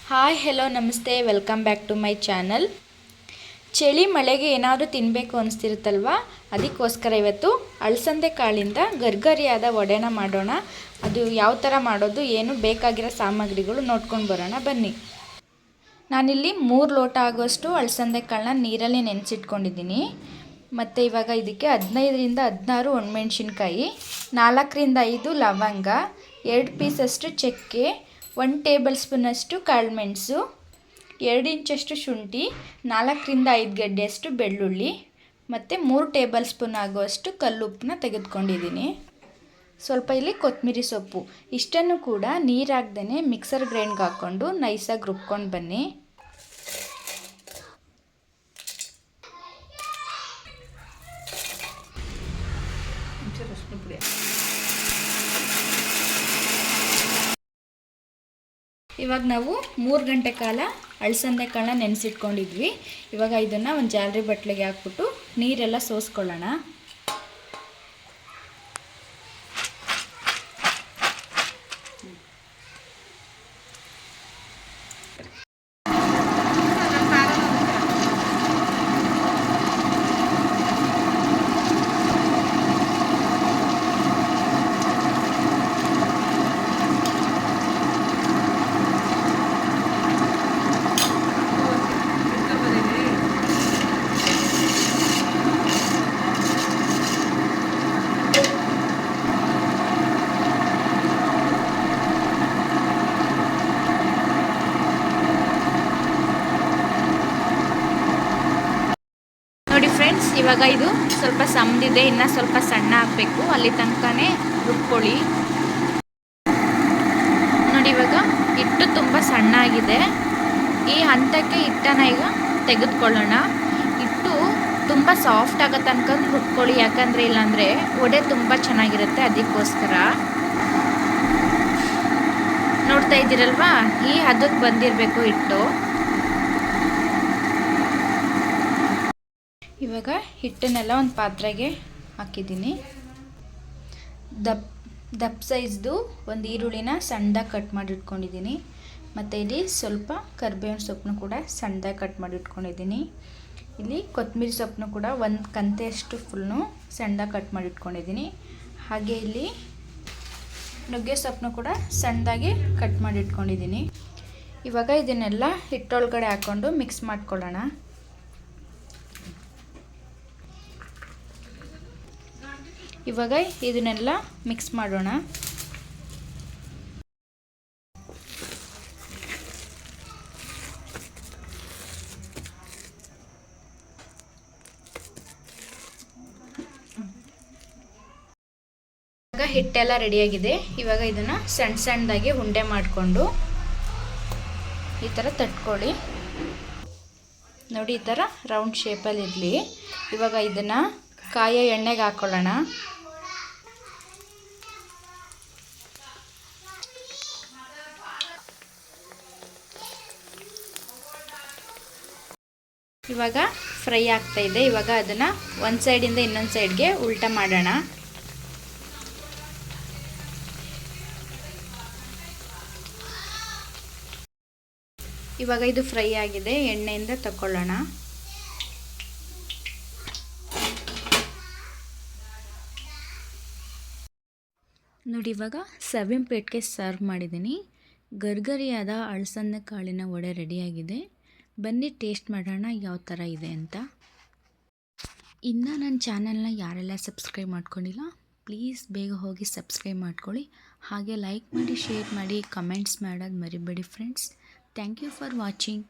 Hi hello ನಮಸ್ತೆ welcome back to my channel. ಚಳಿ ಮಳೆಗೆ ಏನಾದರೂ ತಿನ್ನಬೇಕು ಅನಿಸ್ತಿರುತ್ತಲ್ವ, ಅದಕ್ಕೋಸ್ಕರ ಇವತ್ತು ಅಳಸಂದೆ ಕಾಳಿಂದ ಗರ್ಗರಿಯಾದ ವಡೆನ ಮಾಡೋಣ. ಅದು ಯಾವ ಥರ ಮಾಡೋದು, ಏನು ಬೇಕಾಗಿರೋ ಸಾಮಗ್ರಿಗಳು ನೋಡ್ಕೊಂಡು ಬರೋಣ ಬನ್ನಿ. ನಾನಿಲ್ಲಿ 3 ಲೋಟ ಆಗೋಷ್ಟು ಅಳಸಂದೆ ಕಾಳನ್ನ ನೀರಲ್ಲಿ ನೆನೆಸಿಟ್ಕೊಂಡಿದ್ದೀನಿ. ಮತ್ತು ಇವಾಗ ಇದಕ್ಕೆ 15ರಿಂದ 16 ಒಣಮೆಣ್ಸಿನ್ಕಾಯಿ, 4ರಿಂದ 5 ಲವಂಗ, 2 ಪೀಸಷ್ಟು ಚಕ್ಕೆ, 1 ಟೇಬಲ್ ಸ್ಪೂನಷ್ಟು ಕಾಳುಮೆಣಸು, 2 ಇಂಚಷ್ಟು ಶುಂಠಿ, 4ರಿಂದ 5 ಗಡ್ಡೆಯಷ್ಟು ಬೆಳ್ಳುಳ್ಳಿ ಮತ್ತು 3 ಟೇಬಲ್ ಸ್ಪೂನ್ ಆಗುವಷ್ಟು ಕಲ್ಲುಪ್ಪನ್ನ ತೆಗೆದುಕೊಂಡಿದ್ದೀನಿ. ಸ್ವಲ್ಪ ಇಲ್ಲಿ ಕೊತ್ತಂಬರಿ ಸೊಪ್ಪು, ಇಷ್ಟನ್ನು ಕೂಡ ನೀರು ಹಾಕ್ದೇ ಮಿಕ್ಸರ್ ಗ್ರೈಂಡ್ಗೆ ಹಾಕ್ಕೊಂಡು ನೈಸಾಗಿ ರುಬ್ಕೊಂಡು ಬನ್ನಿ. ಇವಾಗ ನಾವು 3 ಗಂಟೆ ಕಾಲ ಅಳಸಂದೆ ಕಾಳನ್ನ ನೆನೆಸಿಟ್ಕೊಂಡಿದ್ವಿ. ಇವಾಗ ಇದನ್ನು ಒಂದು ಜಾಲರಿ ಬಟ್ಲಿಗೆ ಹಾಕ್ಬಿಟ್ಟು ನೀರೆಲ್ಲ ಸೋಸ್ಕೊಳ್ಳೋಣ. ನೋಡಿ ಫ್ರೆಂಡ್ಸ್, ಇವಾಗ ಇದು ಸ್ವಲ್ಪ ಸಮದಿದೆ, ಇನ್ನು ಸ್ವಲ್ಪ ಸಣ್ಣ ಹಾಕಬೇಕು, ಅಲ್ಲಿ ತನಕನೇ ರುಬ್ಕೊಳ್ಳಿ. ನೋಡಿ ಇವಾಗ ಹಿಟ್ಟು ತುಂಬ ಸಣ್ಣ ಆಗಿದೆ. ಈ ಹಂತಕ್ಕೆ ಹಿಟ್ಟನ್ನು ಈಗ ತೆಗೆದುಕೊಳ್ಳೋಣ. ಹಿಟ್ಟು ತುಂಬ ಸಾಫ್ಟ್ ಆಗೋ ತನಕ ರುಬ್ಕೊಳ್ಳಿ, ಯಾಕಂದರೆ ಇಲ್ಲಾಂದರೆ ವಡೆ ತುಂಬ ಚೆನ್ನಾಗಿರುತ್ತೆ. ಅದಕ್ಕೋಸ್ಕರ ನೋಡ್ತಾ ಇದ್ದೀರಲ್ವಾ, ಈ ಹದಕ್ಕೆ ಬಂದಿರಬೇಕು ಹಿಟ್ಟು. ಇವಾಗ ಹಿಟ್ಟನ್ನೆಲ್ಲ ಒಂದು ಪಾತ್ರೆಗೆ ಹಾಕಿದ್ದೀನಿ. ದಪ್ಪ ಸೈಜ್ದು ಒಂದು ಈರುಳ್ಳಿನ ಸಣ್ಣದಾಗಿ ಕಟ್ ಮಾಡಿ ಇಟ್ಕೊಂಡಿದ್ದೀನಿ. ಮತ್ತು ಇಲ್ಲಿ ಸ್ವಲ್ಪ ಕರಿಬೇವಿನ ಸೊಪ್ಪನ್ನು ಕೂಡ ಸಣ್ಣದಾಗಿ ಕಟ್ ಮಾಡಿ ಇಟ್ಕೊಂಡಿದ್ದೀನಿ. ಇಲ್ಲಿ ಕೊತ್ತಂಬರಿ ಸೊಪ್ಪನ್ನು ಕೂಡ ಒಂದು ಕಂತೆಯಷ್ಟು ಫುಲ್ಲು ಸಣ್ಣದಾಗಿ ಕಟ್ ಮಾಡಿ ಇಟ್ಕೊಂಡಿದ್ದೀನಿ. ಹಾಗೆ ಇಲ್ಲಿ ನುಗ್ಗೆ ಸೊಪ್ಪನ್ನು ಕೂಡ ಸಣ್ಣದಾಗಿ ಕಟ್ ಮಾಡಿ ಇಟ್ಕೊಂಡಿದ್ದೀನಿ. ಇವಾಗ ಇದನ್ನೆಲ್ಲ ಹಿಟ್ಟೊಳಗಡೆ ಹಾಕ್ಕೊಂಡು ಮಿಕ್ಸ್ ಮಾಡ್ಕೊಳ್ಳೋಣ. ಇವಾಗ ಇದನ್ನೆಲ್ಲ ಮಿಕ್ಸ್ ಮಾಡೋಣ. ಇವಾಗ ಹಿಟ್ಟೆಲ್ಲ ರೆಡಿಯಾಗಿದೆ. ಇವಾಗ ಇದನ್ನು ಸಣ್ಣ ಸಣ್ಣದಾಗಿ ಉಂಡೆ ಮಾಡಿಕೊಂಡು ಈ ಥರ ತಟ್ಕೊಳ್ಳಿ. ನೋಡಿ, ಈ ಥರ ರೌಂಡ್ ಶೇಪಲ್ಲಿ ಇರಲಿ. ಇವಾಗ ಇದನ್ನು ಕಾಯ ಎಣ್ಣೆಗೆ ಹಾಕ್ಕೊಳ್ಳೋಣ. ಇವಾಗ ಫ್ರೈ ಆಗ್ತಾ ಇದೆ. ಇವಾಗ ಅದನ್ನು ಒಂದು ಸೈಡಿಂದ ಇನ್ನೊಂದು ಸೈಡ್ಗೆ ಉಲ್ಟಾ ಮಾಡೋಣ. ಇವಾಗ ಇದು ಫ್ರೈ ಆಗಿದೆ, ಎಣ್ಣೆಯಿಂದ ತಗೊಳ್ಳೋಣ. ನೋಡಿ, ಇವಾಗ ಸರ್ವಿಂಗ್ ಪ್ಲೇಟ್ಗೆ ಸರ್ವ್ ಮಾಡಿದ್ದೀನಿ. ಗರ್ಗರಿಯಾದ ಅಳಸಂದೆ ಕಾಳಿನ ವಡೆ ರೆಡಿಯಾಗಿದೆ. ಬನ್ನಿ ಟೇಸ್ಟ್ ಮಾಡೋಣ ಯಾವ ಥರ ಇದೆ ಅಂತ. ಇನ್ನು ನನ್ನ ಚಾನಲ್ನ ಯಾರೆಲ್ಲ ಸಬ್ಸ್ಕ್ರೈಬ್ ಮಾಡ್ಕೊಂಡಿಲ್ಲ, ಪ್ಲೀಸ್ ಬೇಗ ಹೋಗಿ ಸಬ್ಸ್ಕ್ರೈಬ್ ಮಾಡ್ಕೊಳ್ಳಿ. ಹಾಗೆ ಲೈಕ್ ಮಾಡಿ, ಶೇರ್ ಮಾಡಿ, ಕಮೆಂಟ್ಸ್ ಮಾಡೋದು ಮರಿಬೇಡಿ friends. Thank you for watching.